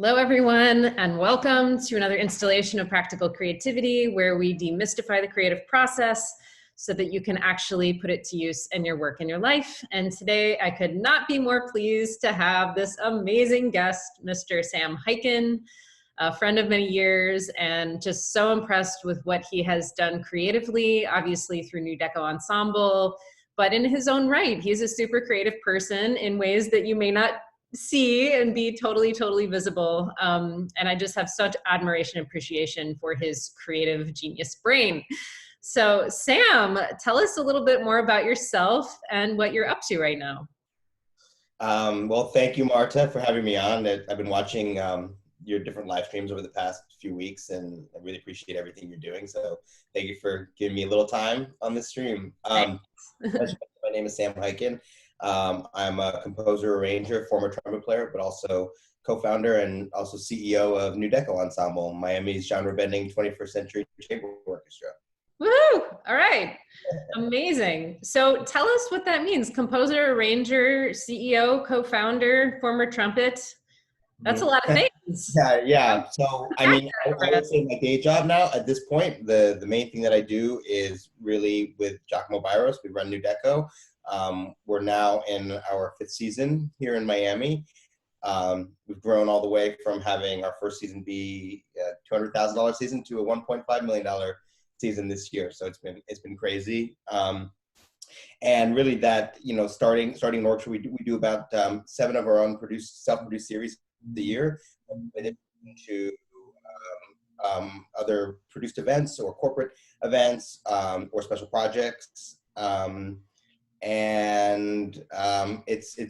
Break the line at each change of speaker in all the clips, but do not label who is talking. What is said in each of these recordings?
Hello, everyone, and welcome to another installation of Practical Creativity, where we demystify the creative process so that you can actually put it to use in your work and your life. And today, I could not be more pleased to have this amazing guest, Mr. Sam Hyken, a friend of many years, and just so impressed with what he has done creatively, obviously through Nu Deco Ensemble, but in his own right, he's a super creative person in ways that you may not see and be totally visible. And I just have such admiration and appreciation for his creative genius brain. So Sam, tell us a little bit more about yourself and what you're up to right now.
Well, thank you, Marta, for having me on. I've been watching your different live streams over the past few weeks, and I really appreciate everything you're doing. So thank you for giving me a little time on this stream. My name is Sam Hyken. I'm a composer, arranger, former trumpet player, but also co-founder and also CEO of Nu Deco Ensemble, Miami's genre-bending 21st century chamber orchestra.
Woo! All right. Amazing. So tell us what that means. Composer, arranger, CEO, co-founder, former trumpet. That's a lot of things.
Yeah. So, I mean, I would say my day job now at this point, the main thing that I do is really with Giacomo Byros. We run Nu Deco. We're now in our 5th season here in Miami. We've grown all the way from having our first season be a $200,000 season to a $1.5 million season this year. So it's been crazy. And really that, starting an orchestra, we do about 7 of our own self-produced series the year, in addition to other produced events or corporate events or special projects. It's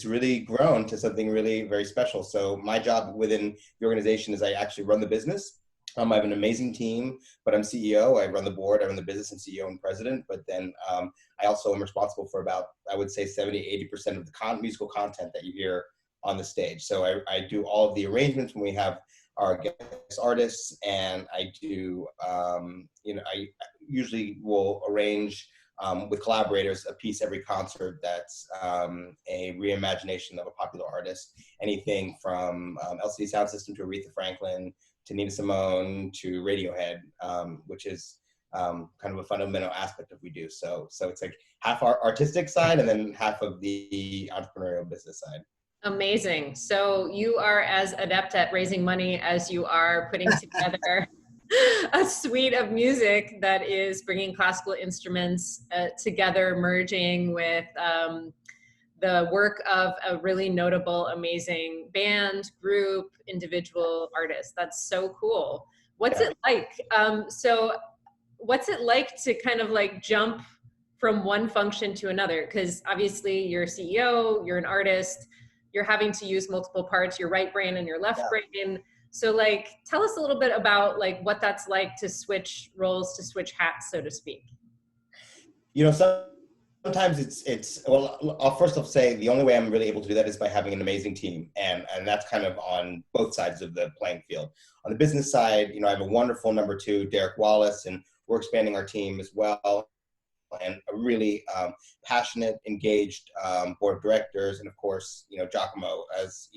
really grown to something really very special. So my job within the organization is I actually run the business. I have an amazing team, but I'm CEO. I run the board, I run the business, and CEO and president. But then I also am responsible for about, I would say, 70–80% of the musical content that you hear on the stage. So I do all of the arrangements when we have our guest artists, and I do, I usually will arrange with collaborators a piece every concert that's a reimagination of a popular artist. Anything from LCD Sound System to Aretha Franklin to Nina Simone to Radiohead, which is kind of a fundamental aspect of what we do. So it's like half our artistic side and then half of the entrepreneurial business side.
Amazing. So you are as adept at raising money as you are putting together a suite of music that is bringing classical instruments together, merging with the work of a really notable, amazing band, group, individual artist. That's so cool. What's it like? So what's it like to kind of like jump from one function to another? Because obviously you're a CEO, you're an artist, you're having to use multiple parts, your right brain and your left brain. So like, tell us a little bit about like what that's like to switch roles, to switch hats, so to speak.
Sometimes it's well, I'll first say the only way I'm really able to do that is by having an amazing team. And that's kind of on both sides of the playing field. On the business side, I have a wonderful number 2, Derek Wallace, and we're expanding our team as well. And a really passionate, engaged board of directors, and of course, Giacomo as,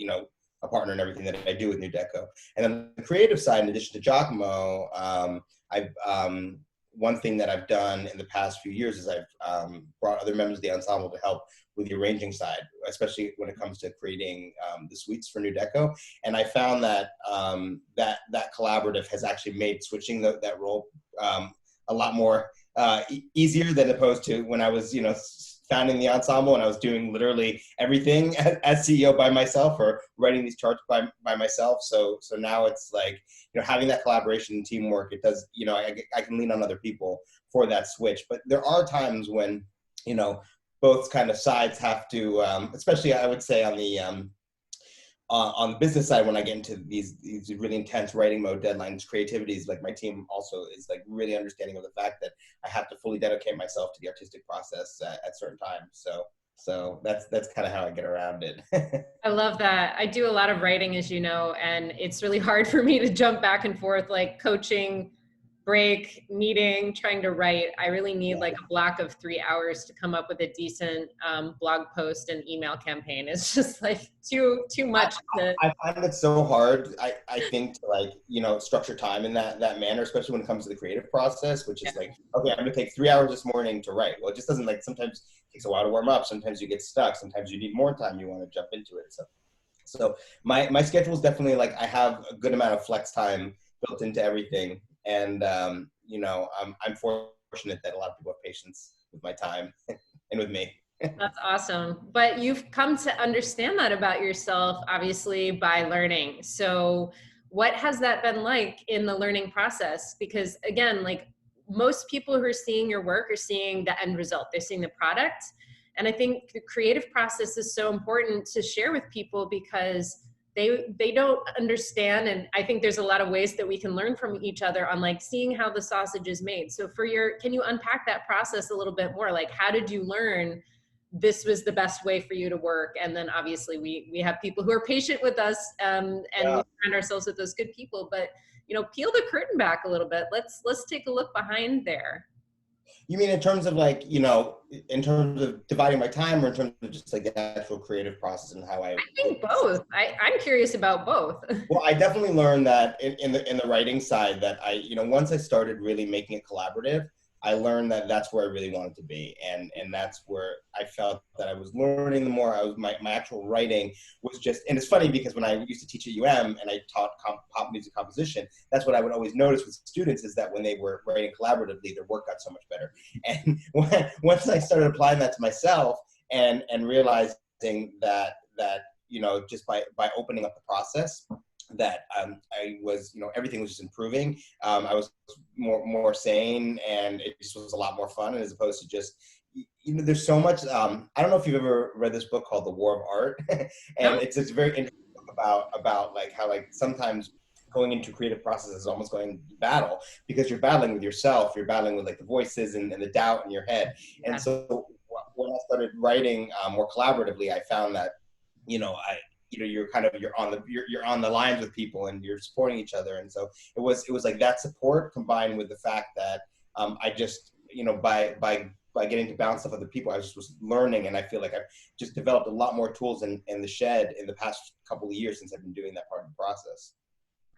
a partner in everything that I do with Nu Deco. And then the creative side, in addition to Giacomo, one thing that I've done in the past few years is I've brought other members of the ensemble to help with the arranging side, especially when it comes to creating the suites for Nu Deco. And I found that that collaborative has actually made switching that role a lot more easier than opposed to when I was, founding the ensemble and I was doing literally everything as CEO by myself or writing these charts by myself. So now it's like, having that collaboration and teamwork, it does, I can lean on other people for that switch. But there are times when, both kind of sides have to, especially I would say on the business side, when I get into these really intense writing mode deadlines, creativities, like my team also is like really understanding of the fact that I have to fully dedicate myself to the artistic process at certain times. So that's kind of how I get around it.
I love that. I do a lot of writing, as you know, and it's really hard for me to jump back and forth, like coaching break, meeting, trying to write. I really need like a block of 3 hours to come up with a decent blog post and email campaign. It's just like too much to.
I find it so hard. I think to like, structure time in that manner, especially when it comes to the creative process, which is like, okay, I'm gonna take 3 hours this morning to write. Well, it just doesn't, like, sometimes it takes a while to warm up. Sometimes you get stuck. Sometimes you need more time. You want to jump into it. So my schedule is definitely like, I have a good amount of flex time built into everything. And, I'm fortunate that a lot of people have patience with my time and with me.
That's awesome. But you've come to understand that about yourself, obviously, by learning. So what has that been like in the learning process? Because again, like most people who are seeing your work are seeing the end result. They're seeing the product. And I think the creative process is so important to share with people because they don't understand. And I think there's a lot of ways that we can learn from each other on like seeing how the sausage is made. So can you unpack that process a little bit more? Like, how did you learn this was the best way for you to work? And then obviously we have people who are patient with us, and we surround ourselves with those good people, but peel the curtain back a little bit. Let's take a look behind there.
You mean in terms of like, in terms of dividing my time, or in terms of just like the actual creative process and how I
think both. I'm curious about both.
Well, I definitely learned that in the writing side that once I started really making it collaborative, I learned that that's where I really wanted to be. And that's where I felt that I was learning the more. My actual writing was just, and it's funny because when I used to teach at UM and I taught pop music composition, that's what I would always notice with students is that when they were writing collaboratively, their work got so much better. And once I started applying that to myself and realizing that just by opening up the process, that I was, everything was just improving. I was more sane, and it just was a lot more fun, as opposed to just, there's so much. I don't know if you've ever read this book called The War of Art, and it's very interesting book about like how like sometimes going into creative process is almost going to battle, because you're battling with yourself, you're battling with like the voices and the doubt in your head. And so when I started writing more collaboratively, I found that you're on the lines with people and you're supporting each other. And so it was like that support combined with the fact that I just, by getting to bounce off other people, I just was learning. And I feel like I've just developed a lot more tools in the shed in the past couple of years since I've been doing that part of the process.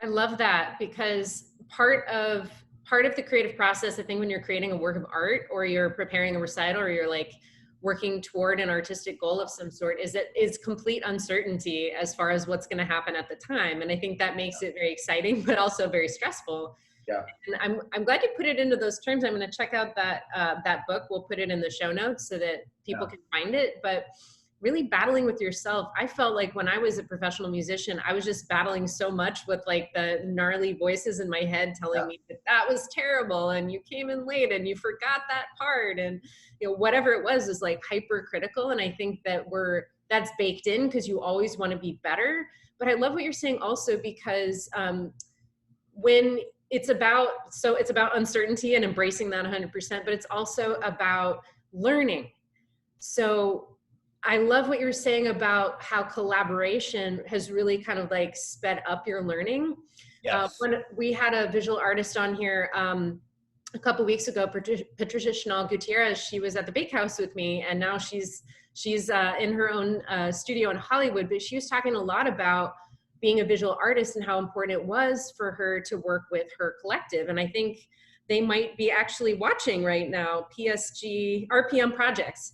I love that, because part of the creative process, I think when you're creating a work of art or you're preparing a recital or you're like working toward an artistic goal of some sort, is complete uncertainty as far as what's going to happen at the time. And I think that makes it very exciting, but also very stressful.
Yeah.
And I'm glad you put it into those terms. I'm going to check out that book. We'll put it in the show notes so that people can find it. But really battling with yourself. I felt like when I was a professional musician, I was just battling so much with like the gnarly voices in my head telling me that was terrible and you came in late and you forgot that part, and whatever it was like hypercritical. And I think that that's baked in because you always want to be better. But I love what you're saying also, because when it's about uncertainty and embracing that 100%, but it's also about learning. So I love what you're saying about how collaboration has really kind of like sped up your learning.
Yes.
When we had a visual artist on here a couple weeks ago, Patricia Chanel Gutierrez, she was at the Bakehouse with me, and now she's in her own studio in Hollywood, but she was talking a lot about being a visual artist and how important it was for her to work with her collective. And I think they might be actually watching right now, RPM projects.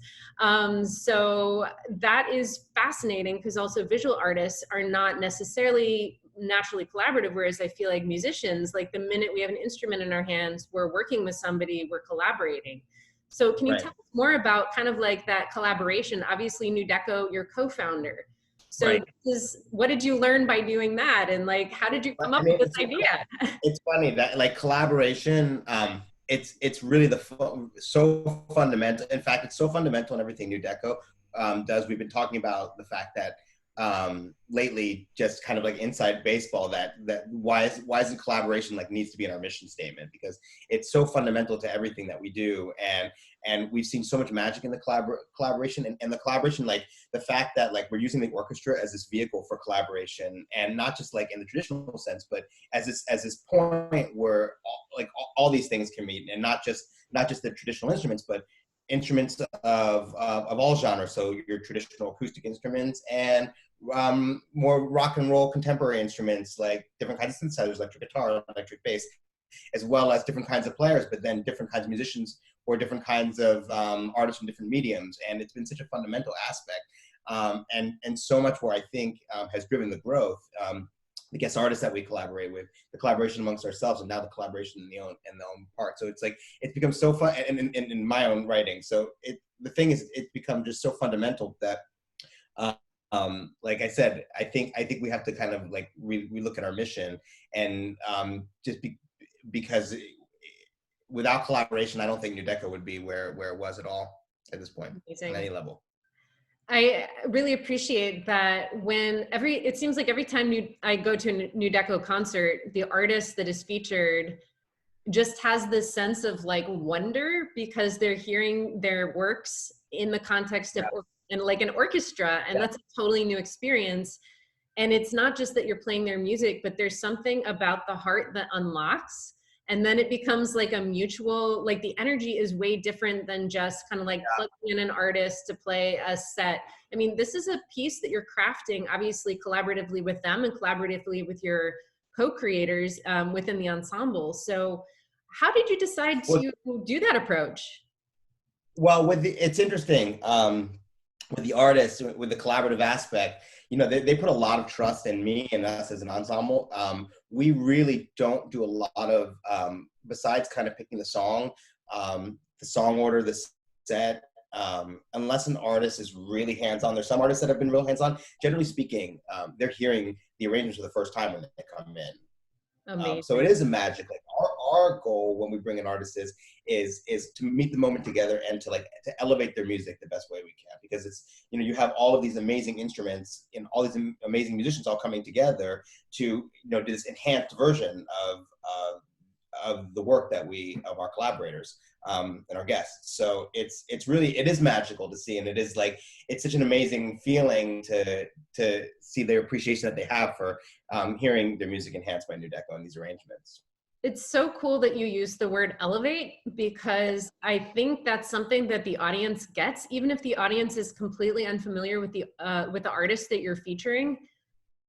So that is fascinating, because also visual artists are not necessarily naturally collaborative, whereas I feel like musicians, like the minute we have an instrument in our hands, we're working with somebody, we're collaborating. So can you tell us more about kind of like that collaboration? Obviously, Nu Deco, you're co-founder. So what did you learn by doing that? And like, how did you come up with this idea?
It's funny that like collaboration, it's really so fundamental. In fact, it's so fundamental in everything Nu Deco does. We've been talking about the fact that lately, just kind of like inside baseball, that why isn't collaboration like needs to be in our mission statement, because it's so fundamental to everything that we do. And we've seen so much magic in the collaboration, and the collaboration, like the fact that like we're using the orchestra as this vehicle for collaboration, and not just like in the traditional sense, but as this point where all these things can meet, and not just the traditional instruments, but instruments of all genres. So your traditional acoustic instruments, and more rock and roll contemporary instruments, like different kinds of synthesizers, electric guitar, electric bass, as well as different kinds of players, but then different kinds of musicians or different kinds of artists from different mediums. And it's been such a fundamental aspect, and so much where I think has driven the growth. The guest artists that we collaborate with, the collaboration amongst ourselves, and now the collaboration in the own part. So it's like, it's become so fun, and in my own writing. So the thing is, it's become just so fundamental that, like I said, I think we have to kind of like relook at our mission, and because without collaboration, I don't think Nu Deco would be where it was at all at this point.
Amazing.
On any level.
I really appreciate that. It seems like every time I go to a Nu Deco concert, the artist that is featured just has this sense of like wonder, because they're hearing their works in the context of in like an orchestra, and that's a totally new experience. And it's not just that you're playing their music, but there's something about the heart that unlocks. And then it becomes like a mutual, like the energy is way different than just kind of like plugging in an artist to play a set. I mean, this is a piece that you're crafting, obviously collaboratively with them and collaboratively with your co-creators within the ensemble. So how did you decide to do that approach?
Well, it's interesting. With the artists, with the collaborative aspect, you know, they put a lot of trust in me and us as an ensemble. We really don't do a lot of, besides kind of picking the song order, the set, unless an artist is really hands-on. There's some artists that have been real hands-on. Generally speaking, they're hearing the arrangements for the first time when they come in. So it is a magic. Like our goal when we bring in artists is to meet the moment together, and to elevate their music the best way we can, because it's, you know, you have all of these amazing instruments and all these amazing musicians all coming together to, you know, do this enhanced version of the work that of our collaborators and our guests. So it is magical to see, and it's such an amazing feeling to see their appreciation that they have for hearing their music enhanced by Nu Deco and these arrangements.
It's so cool that you use the word elevate, because I think that's something that the audience gets, even if the audience is completely unfamiliar with the artist that you're featuring.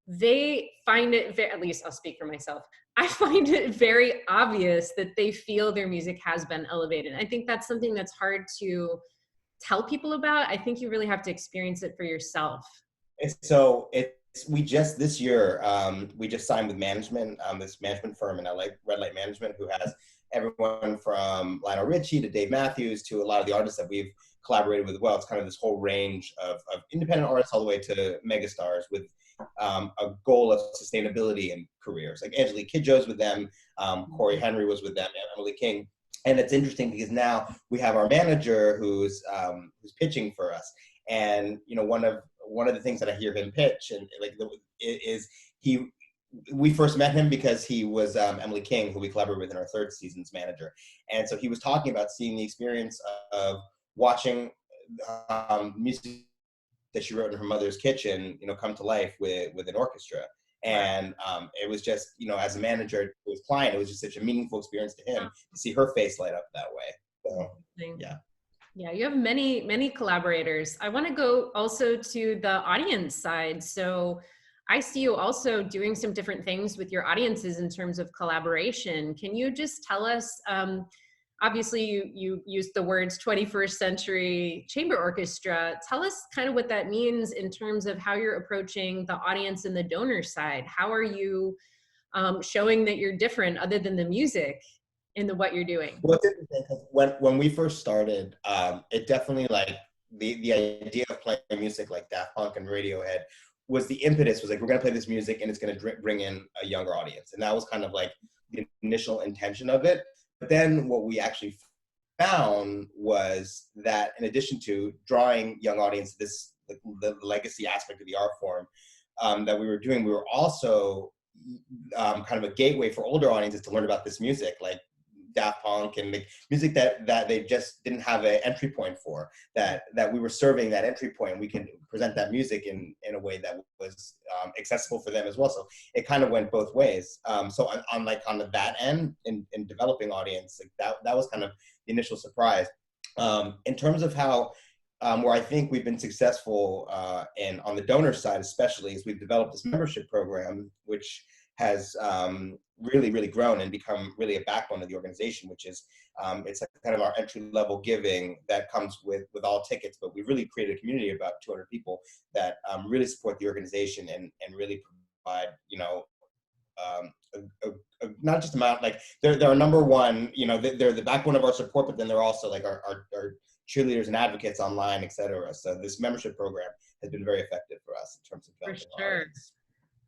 They find it at least I'll speak for myself. I find it very obvious that they feel their music has been elevated. I think that's something that's hard to tell people about. I think you really have to experience it for yourself.
We just this year, we just signed with management, this management firm in LA, Red Light Management, who has everyone from Lionel Richie to Dave Matthews to a lot of the artists that we've collaborated with as well. It's kind of this whole range of independent artists all the way to megastars, with a goal of sustainability in careers. Like Angelique Kidjo's with them, Corey Henry was with them, and Emily King. And it's interesting because now we have our manager who's pitching for us. And, you know, one of the things that I hear him pitch we first met him because he was Emily King, who we collaborated with in our third season's manager. And so he was talking about seeing the experience of watching music that she wrote in her mother's kitchen, you know, come to life with an orchestra. And it was just, you know, as a manager to his client, it was just such a meaningful experience to him to see her face light up that way. So, yeah.
Yeah, you have many collaborators. I want to go also to the audience side. So I see you also doing some different things with your audiences in terms of collaboration. Can you just tell us, obviously you used the words 21st century chamber orchestra. Tell us kind of what that means in terms of how you're approaching the audience and the donor side. How are you showing that you're different other than the music in what you're doing?
Well, it's interesting because when we first started, it definitely, like, the idea of playing music like Daft Punk and Radiohead was the impetus, was like, we're going to play this music and it's going to bring in a younger audience. And that was kind of like the initial intention of it. But then what we actually found was that in addition to drawing young audience, this the legacy aspect of the art form that we were doing, we were also kind of a gateway for older audiences to learn about this music, like Daft Punk and the music that they just didn't have an entry point for, that we were serving that entry point. We can present that music in a way that was accessible for them as well. So it kind of went both ways. So on that end, in developing audience, like that was kind of the initial surprise. In terms of how where I think we've been successful and on the donor side especially, is we've developed this membership program, which has really grown and become really a backbone of the organization, which is it's like kind of our entry-level giving that comes with all tickets, but we've really created a community of about 200 people that really support the organization and really provide, you know, not just amount, like they're our number one, you know, they're the backbone of our support, but then they're also like our cheerleaders and advocates online, etc. So this membership program has been very effective for us in terms of developing audience.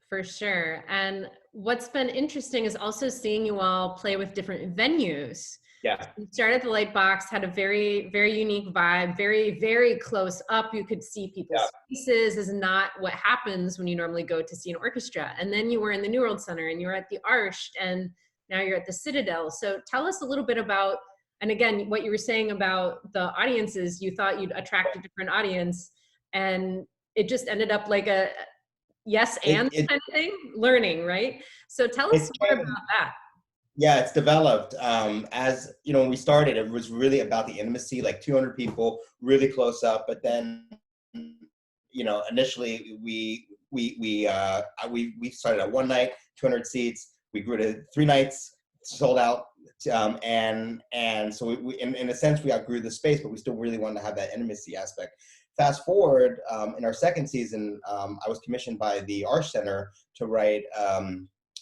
For sure. And what's been interesting is also seeing you all play with different venues.
Yeah.
You started at the Lightbox, had a very unique vibe, very close up. You could see people's faces. Is not what happens when you normally go to see an orchestra. And then you were in the New World Center, and you were at the Arch, and now you're at the Citadel. So tell us a little bit about, and again, what you were saying about the audiences. You thought you'd attract a different audience, and it just ended up like a yes and kind of thing, learning, right? So tell us more about that.
Yeah, it's developed. As you know, when we started, it was really about the intimacy, like 200 people, really close up. But then, you know, initially we started at one night, 200 seats. We grew to 3 nights, sold out, and so we in a sense we outgrew the space, but we still really wanted to have that intimacy aspect. Fast forward, in our second season, I was commissioned by the Arch Center to write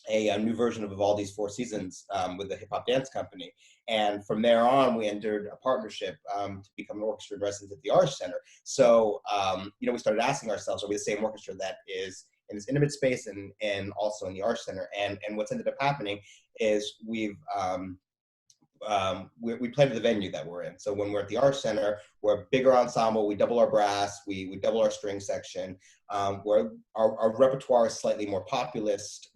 a new version of Vivaldi's Four Seasons with the hip hop dance company. And from there on, we entered a partnership to become an orchestra in residence at the Arch Center. So, you know, we started asking ourselves, are we the same orchestra that is in this intimate space and also in the Arch Center? And what's ended up happening is we play to the venue that we're in. So when we're at the Arch Center, we're a bigger ensemble. We double our brass. We double our string section. Where our repertoire is slightly more populist.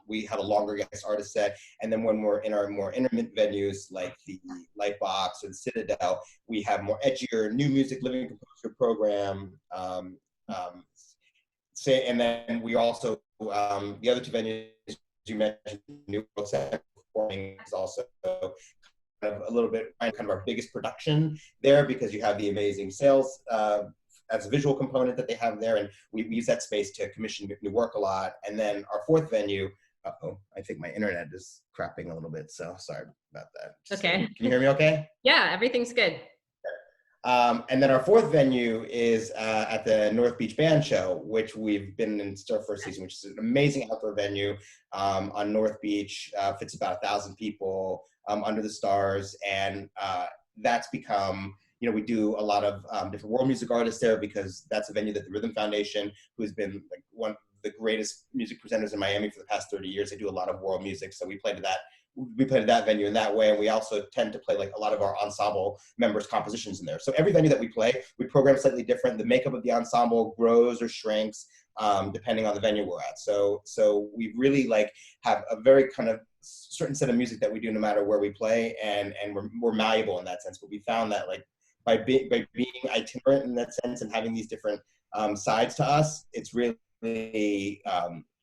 We have a longer guest artist set. And then when we're in our more intimate venues like the Lightbox or the Citadel, we have more edgier new music, living composer program. And then we also the other 2 venues you mentioned, New World Center performing is also a little bit kind of our biggest production there, because you have the amazing sales as a visual component that they have there, and we use that space to commission new work a lot. And then our 4th venue, I think my internet is crapping a little bit, so sorry about that.
Okay.
Can you hear me okay?
Yeah, everything's good.
And then our 4th venue is at the North Beach Band Show, which we've been in our first season, which is an amazing outdoor venue on North Beach. Fits about 1,000 people under the stars. And that's become, you know, we do a lot of different world music artists there, because that's a venue that the Rhythm Foundation, who has been like one of the greatest music presenters in Miami for the past 30 years, they do a lot of world music. So we play to that venue in that way, and we also tend to play like a lot of our ensemble members' compositions in there. So every venue that we play, we program slightly different. The makeup of the ensemble grows or shrinks depending on the venue we're at. So we really like have a very kind of certain set of music that we do no matter where we play, and we're malleable in that sense. But we found that like by being itinerant in that sense and having these different sides to us, it's really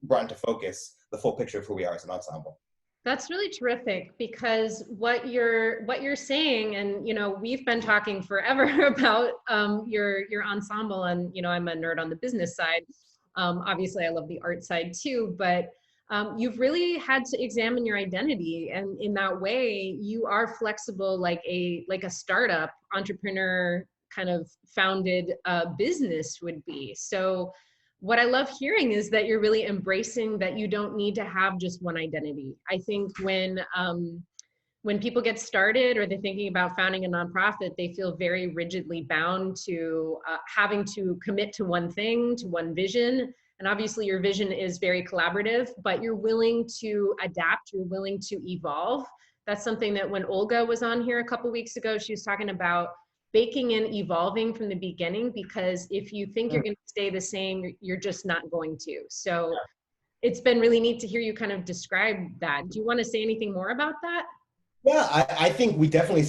brought into focus the full picture of who we are as an ensemble.
That's really terrific, because what you're saying, and you know, we've been talking forever about your ensemble, and you know, I'm a nerd on the business side. Obviously, I love the art side too, but you've really had to examine your identity, and in that way, you are flexible, like a startup entrepreneur kind of founded business would be. So what I love hearing is that you're really embracing that you don't need to have just one identity. I think when people get started or they're thinking about founding a nonprofit, they feel very rigidly bound to having to commit to one thing, to one vision. And obviously your vision is very collaborative, but you're willing to adapt, you're willing to evolve. That's something that when Olga was on here a couple weeks ago, she was talking about baking in evolving from the beginning, because if you think you're going to stay the same, you're just not going to. So it's been really neat to hear you kind of describe that. Do you want to say anything more about that?
Yeah, I think we definitely,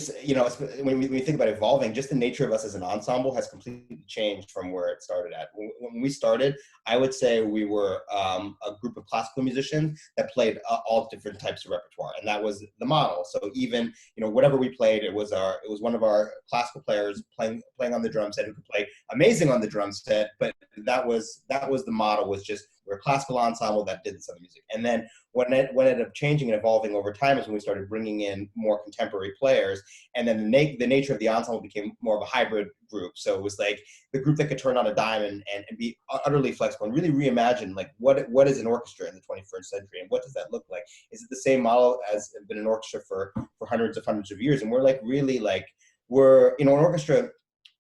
when we think about evolving, just the nature of us as an ensemble has completely changed from where it started at. When we started, I would say we were a group of classical musicians that played all different types of repertoire, and that was the model. So even, whatever we played, it was one of our classical players playing on the drum set who could play amazing on the drum set, but that was the model, was just, we're a classical ensemble that did this other music. And then what ended up changing and evolving over time is when we started bringing in more contemporary players, and then the nature of the ensemble became more of a hybrid group. So it was like the group that could turn on a dime and be utterly flexible and really reimagine, like, what is an orchestra in the 21st century, and what does that look like? Is it the same model as been an orchestra for hundreds of years? And we're like, really, like, an orchestra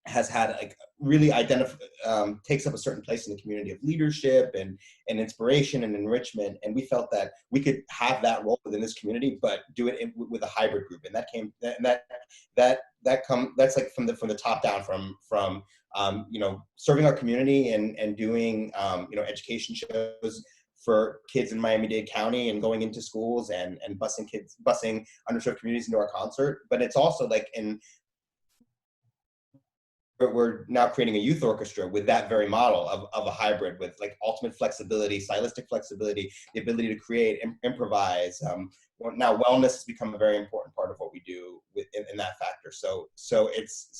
has had, like, really takes up a certain place in the community of leadership and inspiration and enrichment. And we felt that we could have that role within this community, but do it with a hybrid group. And that's like from the top down, from serving our community and doing education shows for kids in Miami-Dade County, and going into schools and busing underserved communities into our concert. But it's also like we're now creating a youth orchestra with that very model of a hybrid, with like ultimate flexibility, stylistic flexibility, the ability to create, improvise. Now wellness has become a very important part of what we do in that factor. So it's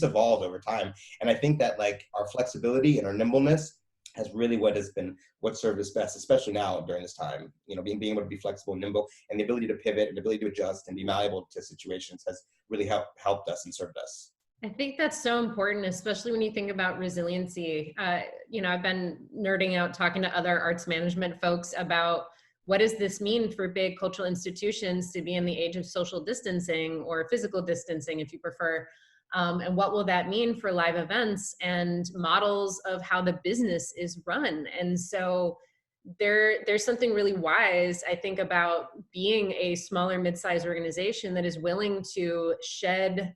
evolved over time. And I think that, like, our flexibility and our nimbleness has really what served us best, especially now during this time. Being able to be flexible and nimble, and the ability to pivot and the ability to adjust and be malleable to situations has really helped us and served us.
I think that's so important, especially when you think about resiliency. I've been nerding out talking to other arts management folks about what does this mean for big cultural institutions to be in the age of social distancing, or physical distancing, if you prefer. And what will that mean for live events and models of how the business is run? And so there's something really wise, I think, about being a smaller mid-sized organization that is willing to shed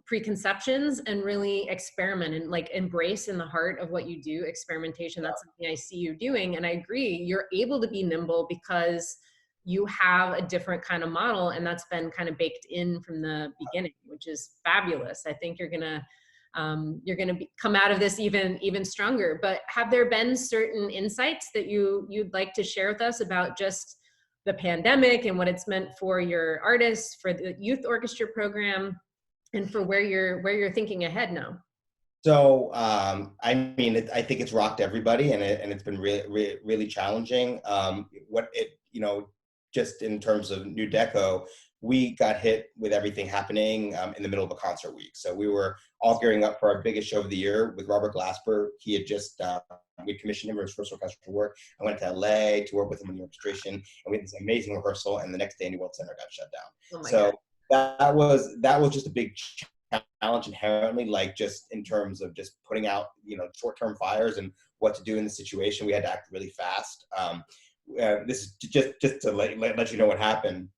preconceptions and really experiment and, like, embrace in the heart of what you do, experimentation. That's something I see you doing. And I agree, you're able to be nimble because you have a different kind of model, and that's been kind of baked in from the beginning, which is fabulous. I think you're gonna come out of this even stronger. But have there been certain insights that you'd like to share with us about just the pandemic and what it's meant for your artists, for the youth orchestra program, and for where you're thinking ahead now?
So, I think it's rocked everybody, and it's been really, really challenging. Just in terms of Nu Deco, we got hit with everything happening in the middle of a concert week. So we were all gearing up for our biggest show of the year with Robert Glasper. He had just, we commissioned him for his first orchestral work. I went to LA to work with him in the orchestration, and we had this amazing rehearsal, and the next day New World Center got shut down. So that was just a big challenge inherently, like, just in terms of just putting out, short-term fires and what to do in the situation. We had to act really fast. This is just to let you know what happened.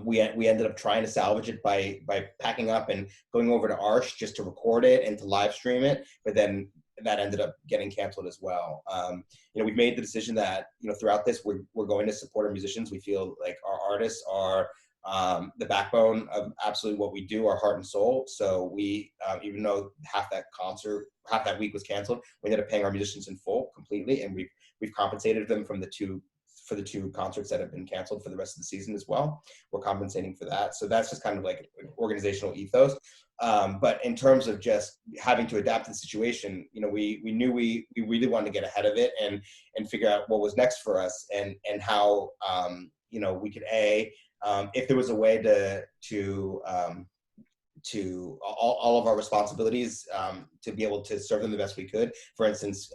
We ended up trying to salvage it by packing up and going over to Arch just to record it and to live stream it, but then that ended up getting canceled as well. We've made the decision that, throughout this, we're going to support our musicians. We feel like our artists are the backbone of absolutely what we do, our heart and soul. So we, even though half that week was canceled, we ended up paying our musicians in full completely, and we've compensated them for the two concerts that have been canceled for the rest of the season as well. We're compensating for that. So that's just kind of like an organizational ethos. But in terms of just having to adapt to the situation, we knew we really wanted to get ahead of it and figure out what was next for us, and how we could if there was a way to all of our responsibilities, to be able to serve them the best we could. For instance,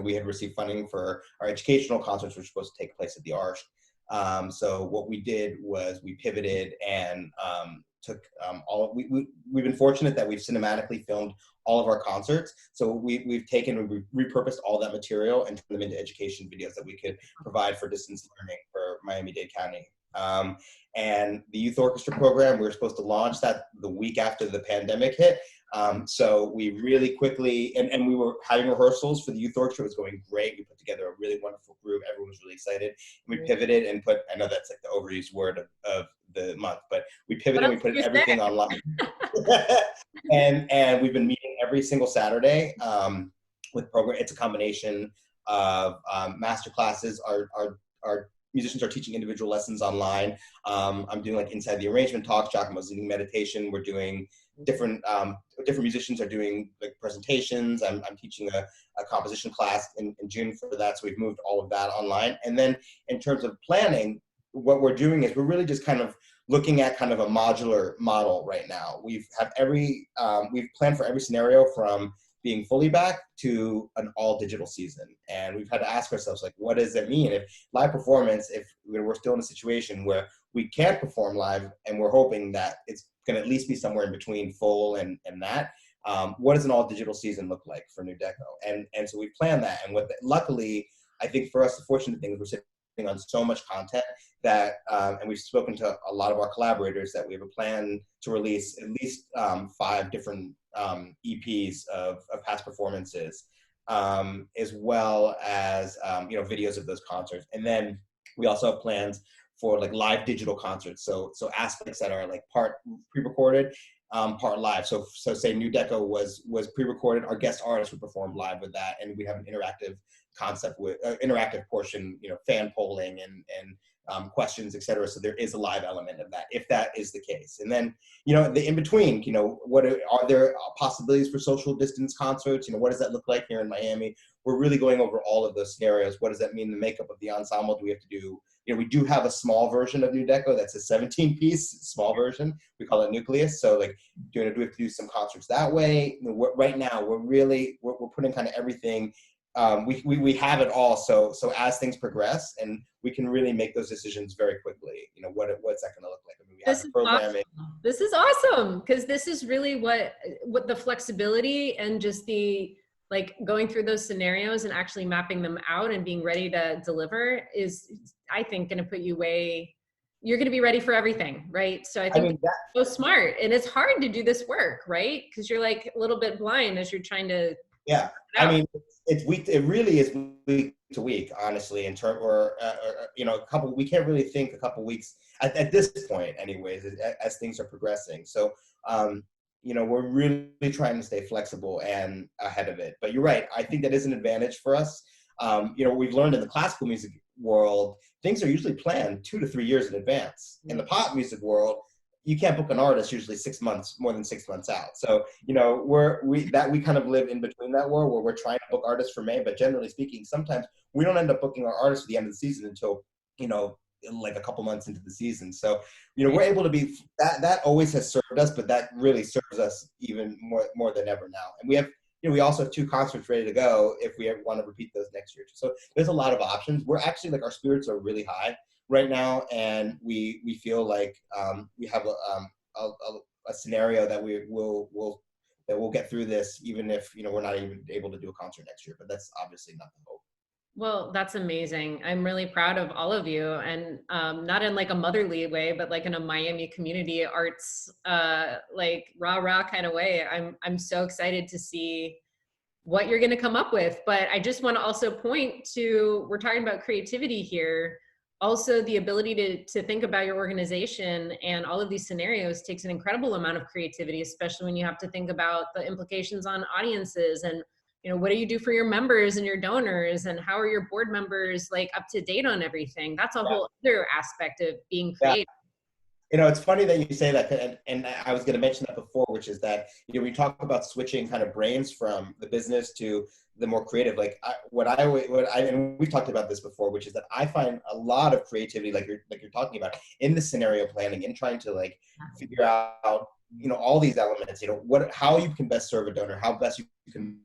we had received funding for our educational concerts, which were supposed to take place at the Arch. So what we did was we pivoted and took we've been fortunate that we've cinematically filmed all of our concerts. So we've repurposed all that material and turned them into education videos that we could provide for distance learning for Miami-Dade County And the youth orchestra program, we were supposed to launch that the week after the pandemic hit. So we really quickly, and we were having rehearsals for the youth orchestra. It was going great. We put together a really wonderful group. Everyone was really excited. And we pivoted and put, I know that's like the overused word of the month, but we pivoted and we put everything online. and we've been meeting every single Saturday with program. It's a combination of master classes. Our musicians are teaching individual lessons online. I'm doing like inside the arrangement talks. Giacomo's leading meditation. We're doing different musicians are doing like presentations. I'm teaching a composition class in June for that. So we've moved all of that online. And then in terms of planning, what we're doing is we're really just kind of looking at kind of a modular model right now. We've planned for every scenario from being fully back to an all digital season. And we've had to ask ourselves, like, what does that mean? If live performance, if we're still in a situation where we can't perform live and we're hoping that it's gonna at least be somewhere in between full and that, what does an all digital season look like for Nu Deco? And so we planned that. And luckily, I think for us, the fortunate thing is we're sitting on so much content that, and we've spoken to a lot of our collaborators, that we have a plan to release at least 5 different EPs of past performances, as well as videos of those concerts. And then we also have plans for like live digital concerts. So aspects that are like part pre-recorded, part live. So say Nu Deco was pre-recorded, our guest artists would perform live with that, and we have an interactive concept with interactive portion, fan polling and questions, etc. So there is a live element of that, if that is the case. And then, the in between, what are there possibilities for social distance concerts? What does that look like here in Miami? We're really going over all of those scenarios. What does that mean? The makeup of the ensemble? Do we have to do? We do have a small version of Nu Deco that's a 17-piece small version. We call it Nucleus. So like, do we have to do some concerts that way? Right now, we're putting kind of everything. We have it all. So as things progress, and we can really make those decisions very quickly. What's that going to look like? I mean, we have the programming.
Awesome. This is awesome, because this is really what the flexibility and just the like going through those scenarios and actually mapping them out and being ready to deliver is, I think, going to put you you're going to be ready for everything, right? So I think that's so smart, and it's hard to do this work, right? Because you're like a little bit blind as you're trying to.
Yeah, I mean, it's week. It really is week to week, honestly. In term, or a couple. We can't really think a couple weeks at this point, anyways, as things are progressing. So, we're really trying to stay flexible and ahead of it. But you're right. I think that is an advantage for us. We've learned in the classical music world, things are usually planned 2 to 3 years in advance. In the pop music world, you can't book an artist usually more than 6 months out. So, we kind of live in between that world where we're trying to book artists for May, but generally speaking, sometimes we don't end up booking our artists at the end of the season until, like a couple months into the season. So, we're able to be, that always has served us, but that really serves us even more than ever now. And we have, we also have 2 concerts ready to go if we ever want to repeat those next year. So there's a lot of options. We're actually, like, our spirits are really high right now, and we feel like we have a scenario that we'll get through this, even if we're not even able to do a concert next year. But that's obviously not the hope.
Well, that's amazing. I'm really proud of all of you, and not in like a motherly way, but like in a Miami community arts, like rah kind of way. I'm so excited to see what you're going to come up with. But I just want to also point to, we're talking about creativity here. Also, the ability to think about your organization and all of these scenarios takes an incredible amount of creativity, especially when you have to think about the implications on audiences and what do you do for your members and your donors, and how are your board members like up to date on everything? That's a whole other aspect of being creative.
It's funny that you say that, and I was going to mention that before, which is that we talk about switching kind of brains from the business to the more creative. Like and we've talked about this before, which is that I find a lot of creativity, like you're talking about, in the scenario planning and trying to like figure out all these elements. How you can best serve a donor, how best you can.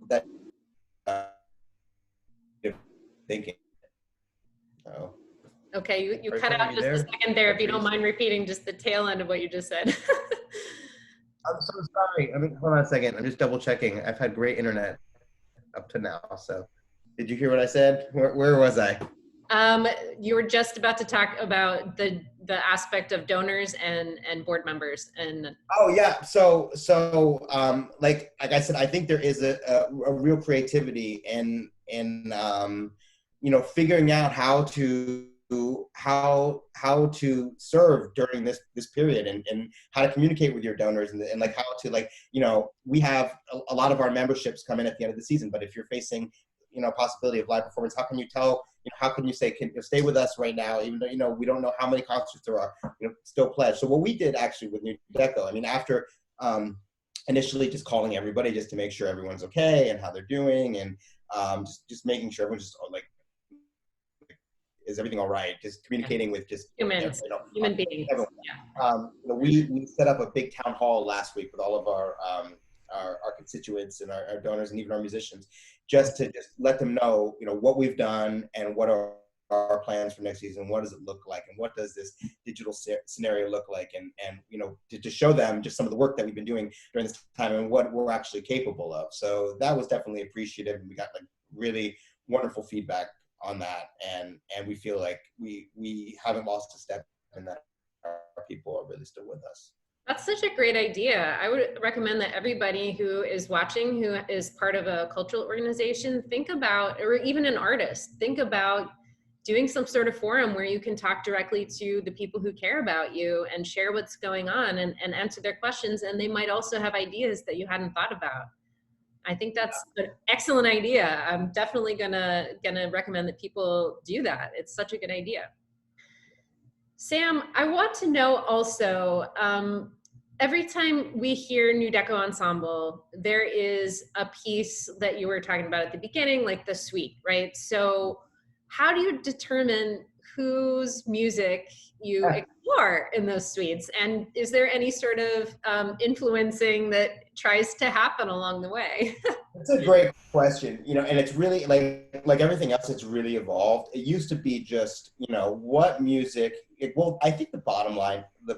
That thinking. Oh.
Okay, you cut out just a second there. If you don't mind repeating just the tail end of what you just said.
I'm so sorry. Hold on a second. I'm just double checking. I've had great internet up to now, so. Did you hear what I said? Where was I?
You were just about to talk about the aspect of donors and board members, and
Oh yeah. Like I said, I think there is a real creativity in figuring out how to serve during this period, and how to communicate with your donors, and like how to, like, we have a lot of our memberships come in at the end of the season, but if you're facing possibility of live performance, how can you tell, how can you say, can you stay with us right now, even though we don't know how many concerts there are, still pledge. So what we did actually with Nu Deco, I mean, after initially just calling everybody just to make sure everyone's okay and how they're doing, and just making sure everyone's just like, is everything all right? Just communicating with just
humans, human beings.
Everyone. We set up a big town hall last week with all of our constituents and our donors and even our musicians, just to let them know, what we've done and what are our plans for next season. What does it look like, and what does this digital scenario look like, and to show them just some of the work that we've been doing during this time and what we're actually capable of. So that was definitely appreciative, and we got like really wonderful feedback on that, and we feel like we haven't lost a step, and that our people are really still with us.
That's such a great idea. I would recommend that everybody who is watching, who is part of a cultural organization, think about, or even an artist, think about doing some sort of forum where you can talk directly to the people who care about you and share what's going on, and answer their questions. And they might also have ideas that you hadn't thought about. I think that's an excellent idea. I'm definitely gonna recommend that people do that. It's such a good idea. Sam, I want to know also, every time we hear Nu Deco Ensemble, there is a piece that you were talking about at the beginning, like the suite, right? So how do you determine whose music you explore in those suites? And is there any sort of influencing that tries to happen along the way?
That's a great question, and it's really like everything else, it's really evolved. It used to be just, what music, well, I think the bottom line, the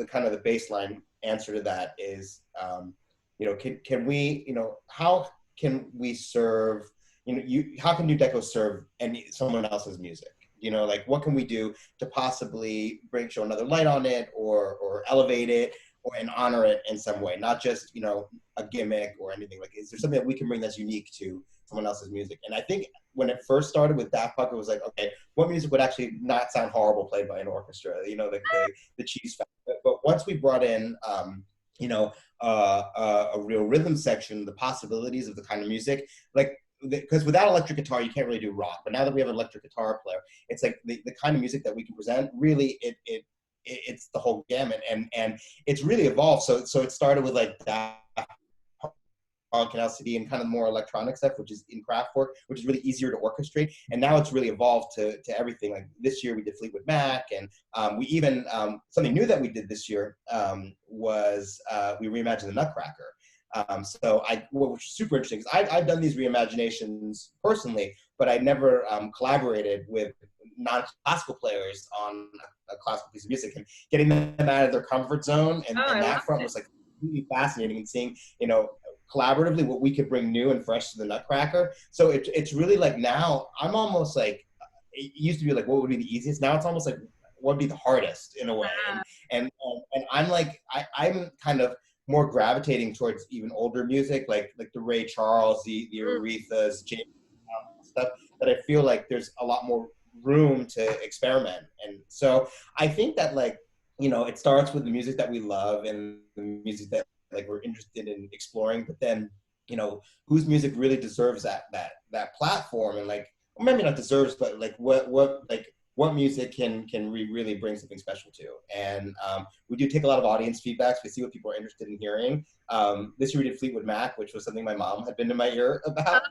kind of the baseline answer to that is, can we, how can we serve, how can Nu Deco serve someone else's music? Like, what can we do to possibly show another light on it, or elevate it, and honor it in some way, not just, a gimmick or anything. Like, is there something that we can bring that's unique to someone else's music? And I think when it first started with Daft Punk, it was like, okay, what music would actually not sound horrible played by an orchestra? Like the cheese factor. But once we brought in, a real rhythm section, the possibilities of the kind of music, like, because without electric guitar, you can't really do rock. But now that we have an electric guitar player, it's like the kind of music that we can present, really, it's the whole gamut, and it's really evolved. So it started with like that on Canal City and kind of more electronic stuff, which is in Kraftwerk, which is really easier to orchestrate. And now it's really evolved to everything. Like this year we did Fleetwood Mac, and we even, something new that we did this year was we reimagined the Nutcracker. What was super interesting, because I've done these reimaginations personally, but I never collaborated with non-classical players on a classical piece of music, and getting them out of their comfort zone, and that front was like really fascinating, and seeing, collaboratively what we could bring new and fresh to the Nutcracker. So it's really like, now I'm almost like, it used to be like, what would be the easiest? Now it's almost like, what would be the hardest, in a way. And I'm like, I'm kind of more gravitating towards even older music, like the Ray Charles, the Arethas, James stuff, that I feel like there's a lot more room to experiment. And so I think that, like, it starts with the music that we love and the music that, like, we're interested in exploring, but then, whose music really deserves that platform, and, like, or maybe not deserves, but like what music can we really bring something special to? And we do take a lot of audience feedbacks. We see what people are interested in hearing. This year we did Fleetwood Mac, which was something my mom had been to my ear about.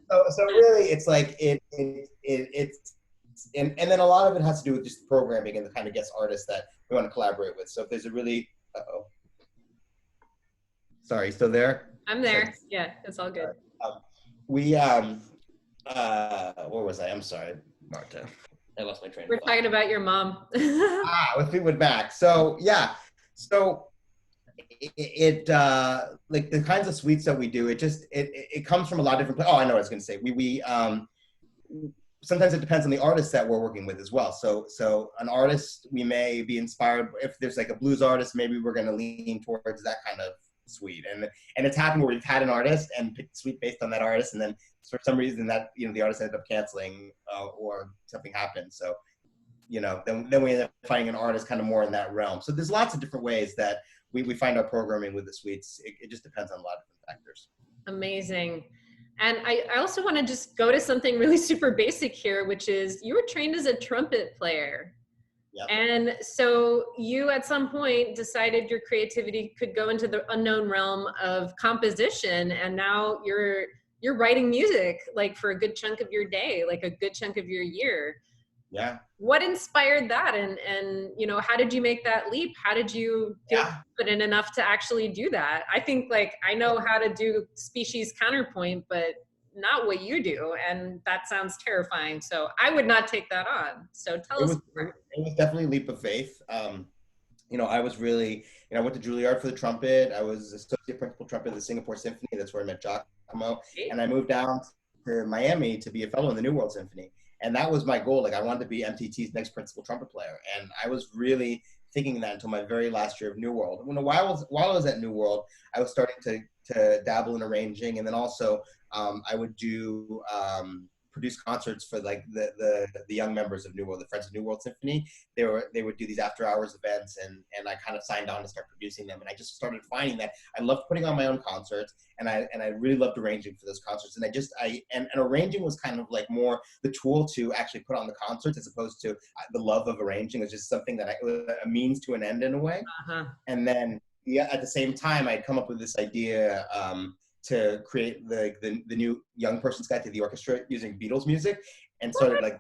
So really, it's like it's and then a lot of it has to do with just programming and the kind of guest artists that we want to collaborate with. So if there's a really, sorry, still there?
I'm there. Yeah, it's all good.
Where was I? I'm sorry, Marta. I lost my train of thought.
We're talking about your mom.
With Fleetwood Mac. So yeah, so like the kinds of suites that we do, it comes from a lot of different places. Oh, I know what I was going to say. Sometimes it depends on the artist that we're working with as well. So an artist, we may be inspired. If there's like a blues artist, maybe we're going to lean towards that kind of suite. And it's happened where we've had an artist and picked a suite based on that artist, and then for some reason that, the artist ended up canceling, or something happened. So, then we end up finding an artist kind of more in that realm. So there's lots of different ways that we find our programming with the suites. It just depends on a lot of different factors.
Amazing. And I also want to just go to something really super basic here, which is you were trained as a trumpet player. Yep. And so you at some point decided your creativity could go into the unknown realm of composition, and now you're writing music like for a good chunk of your day, like a good chunk of your year.
Yeah.
What inspired that? And how did you make that leap? How did you feel confident enough to actually do that? I think like I know how to do species counterpoint, but not what you do. And that sounds terrifying. So I would not take that on. So tell us more.
It was definitely a leap of faith. I was really, I went to Juilliard for the trumpet. I was associate principal trumpet of the Singapore Symphony. That's where I met Giacomo. And I moved down to Miami to be a fellow in the New World Symphony. And that was my goal. Like I wanted to be MTT's next principal trumpet player. And I was really thinking that until my very last year of New World. While I was at New World, I was starting to dabble in arranging. And then also I would do produce concerts for like the young members of New World, the Friends of New World Symphony. They would do these after hours events, and I kind of signed on to start producing them. And I just started finding that I loved putting on my own concerts, and I really loved arranging for those concerts. And arranging was kind of like more the tool to actually put on the concerts, as opposed to the love of arranging. It was just something that a means to an end in a way. And then at the same time, I'd come up with this idea to create the new young person's guide to the orchestra using Beatles music, and started like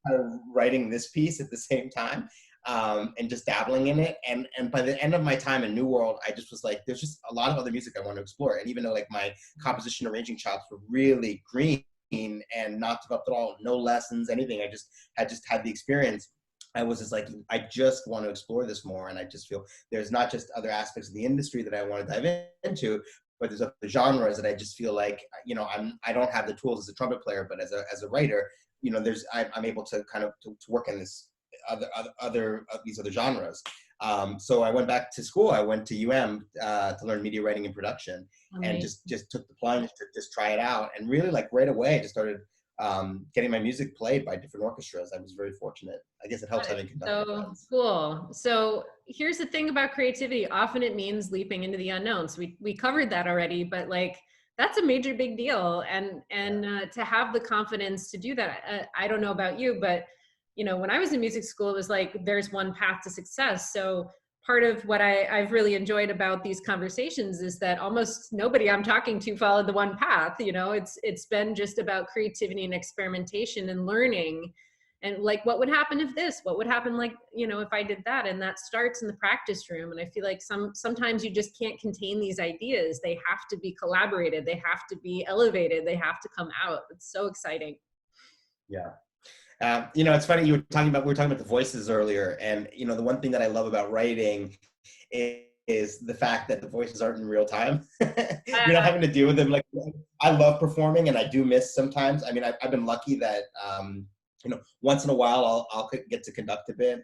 kind of writing this piece at the same time, and just dabbling in it. And by the end of my time in New World, I just was like, there's just a lot of other music I want to explore. And even though like my composition arranging chops were really green and not developed at all, no lessons, anything, I just had the experience. I was just like, I just want to explore this more. And I just feel there's not just other aspects of the industry that I want to dive into, but there's other genres that I just feel like, I don't have the tools as a trumpet player, but as a writer, I'm able to kind of to work in this these other genres. So I went back to school. I went to to learn media writing and production. Amazing. And just took the plunge to just try it out. And really like right away, just started getting my music played by different orchestras. I was very fortunate. I guess it helps having conducted.
So cool. So here's the thing about creativity. Often it means leaping into the unknown. So we covered that already, but like that's a major big deal. And to have the confidence to do that. I don't know about you, but when I was in music school, it was like there's one path to success. So part of what I've really enjoyed about these conversations is that almost nobody I'm talking to followed the one path. It's been just about creativity and experimentation and learning, and like, what would happen if this, what would happen like, if I did that? And that starts in the practice room. And I feel like sometimes you just can't contain these ideas. They have to be collaborated. They have to be elevated. They have to come out. It's so exciting.
Yeah. It's funny, we were talking about the voices earlier, and the one thing that I love about writing is the fact that the voices aren't in real time. You're not having to deal with them. Like, I love performing, and I do miss sometimes. I mean, I've been lucky that once in a while I'll get to conduct a bit.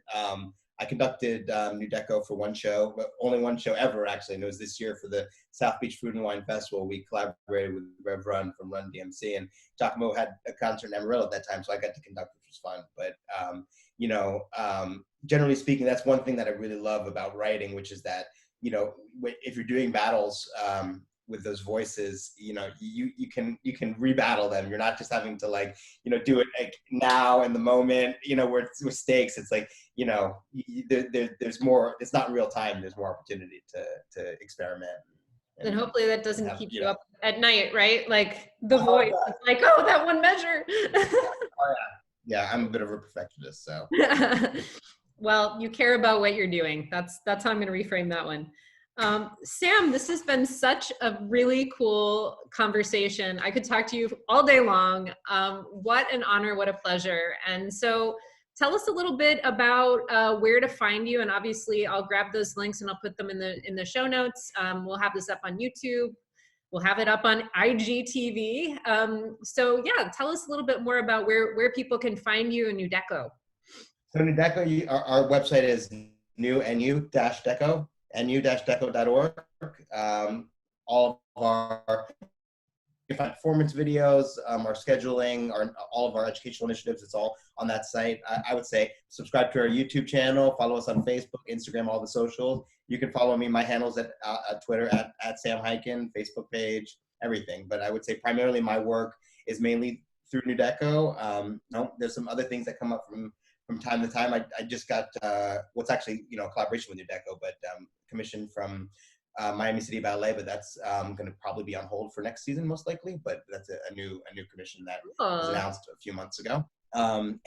I conducted Nu Deco for one show, but only one show ever, actually, and it was this year for the South Beach Food and Wine Festival. We collaborated with Rev Run from Run DMC, and Giacomo had a concert in Amarillo at that time, so I got to conduct, which was fun. But, generally speaking, that's one thing that I really love about writing, which is that, if you're doing battles with those voices, you can rebattle them. You're not just having to do it like now in the moment, where it's with stakes. It's like, there's more, it's not real time. There's more opportunity to experiment.
And hopefully that doesn't keep you up at night, right? Like the voice, it's like, oh, that one measure.
Yeah, I'm a bit of a perfectionist, so.
Well, you care about what you're doing. That's how I'm going to reframe that one. Sam, this has been such a really cool conversation. I could talk to you all day long. What an honor, what a pleasure. And so tell us a little bit about where to find you. And obviously I'll grab those links and I'll put them in the show notes. We'll have this up on YouTube. We'll have it up on IGTV. So yeah, tell us a little bit more about where people can find you in Nu Deco.
So Nu Deco, our website is nu-deco, nu-deco.org. All of our performance videos, our scheduling, all of our educational initiatives, it's all on that site. I would say subscribe to our YouTube channel, follow us on Facebook, Instagram, all the socials. You can follow me, my handles at Twitter at Sam Hyken, Facebook page, everything. But I would say primarily my work is mainly through Nu Deco. There's some other things that come up from time to time. I just got what's actually a collaboration with Nu Deco, but commissioned from Miami City Ballet, but that's going to probably be on hold for next season, most likely. But that's a new commission that was announced a few months ago. And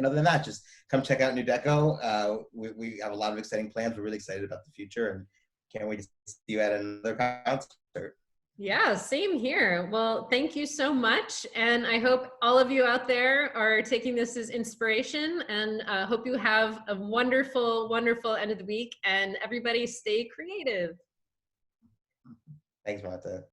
other than that, just come check out Nu Deco. We have a lot of exciting plans. We're really excited about the future, and can't wait to see you at another concert.
Yeah, same here. Well, thank you so much. And I hope all of you out there are taking this as inspiration, and hope you have a wonderful, wonderful end of the week, and everybody stay creative.
Thanks, Marte.